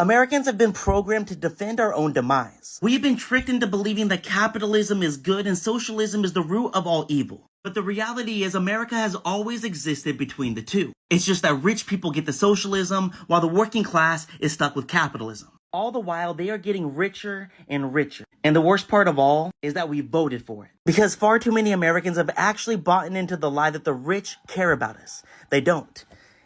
Americans have been programmed to defend our own demise. We've been tricked into believing that capitalism is good and socialism is the root of all evil. But the reality is America has always existed between the two. It's just that rich people get the socialism while the working class is stuck with capitalism. All the while, they are getting richer and richer. And the worst part of all is that we voted for it. Because far too many Americans have actually bought into the lie that the rich care about us. They don't.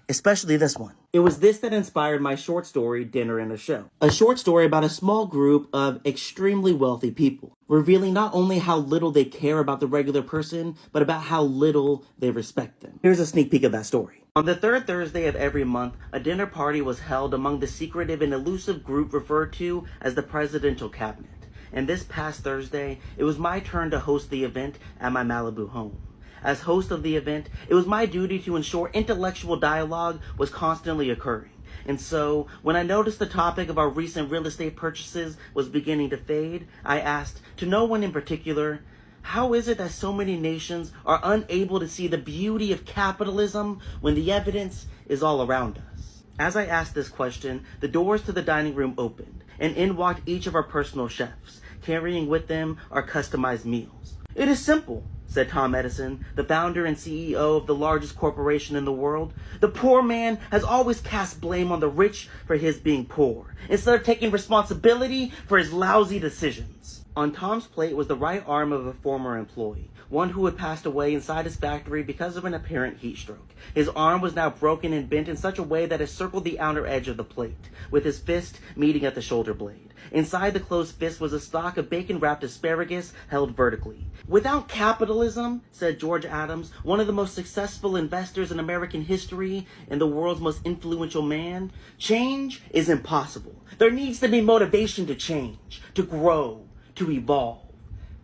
Especially this one. It was this that inspired my short story, Dinner and a Show. A short story about a small group of extremely wealthy people, revealing not only how little they care about the regular person, but about how little they respect them. Here's a sneak peek of that story. On the third Thursday of every month, a dinner party was held among the secretive and elusive group referred to as the Presidential Cabinet. And this past Thursday, it was my turn to host the event at my Malibu home. As host of the event, it was my duty to ensure intellectual dialogue was constantly occurring. And so, when I noticed the topic of our recent real estate purchases was beginning to fade, I asked, to no one in particular, how is it that so many nations are unable to see the beauty of capitalism when the evidence is all around us? As I asked this question, the doors to the dining room opened, and in walked each of our personal chefs, carrying with them our customized meals. It is simple, said Tom Edison, the founder and CEO of the largest corporation in the world. The poor man has always cast blame on the rich for his being poor, instead of taking responsibility for his lousy decisions. On Tom's plate was the right arm of a former employee, one who had passed away inside his factory because of an apparent heat stroke. His arm was now broken and bent in such a way that it circled the outer edge of the plate, with his fist meeting at the shoulder blade. Inside the closed fist was a stalk of bacon-wrapped asparagus held vertically. Without capitalism, said George Adams, one of the most successful investors in American history and the world's most influential man, change is impossible. There needs to be motivation to change, to grow, to evolve.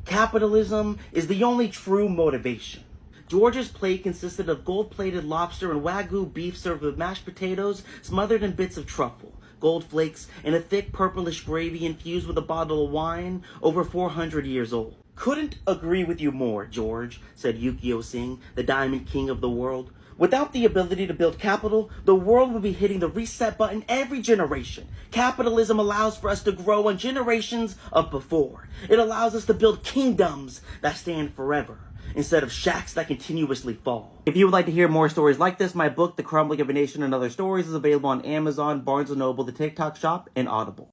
Capitalism is the only true motivation. George's plate consisted of gold-plated lobster and Wagyu beef served with mashed potatoes smothered in bits of truffle, gold flakes, and a thick purplish gravy infused with a bottle of wine over 400 years old. Couldn't agree with you more, George, said Yukio Singh, the diamond king of the world. Without the ability to build capital, the world would be hitting the reset button every generation. Capitalism allows for us to grow on generations of before. It allows us to build kingdoms that stand forever, instead of shacks that continuously fall. If you would like to hear more stories like this, my book, The Crumbling of a Nation and Other Stories, is available on Amazon, Barnes & Noble, the TikTok Shop, and Audible.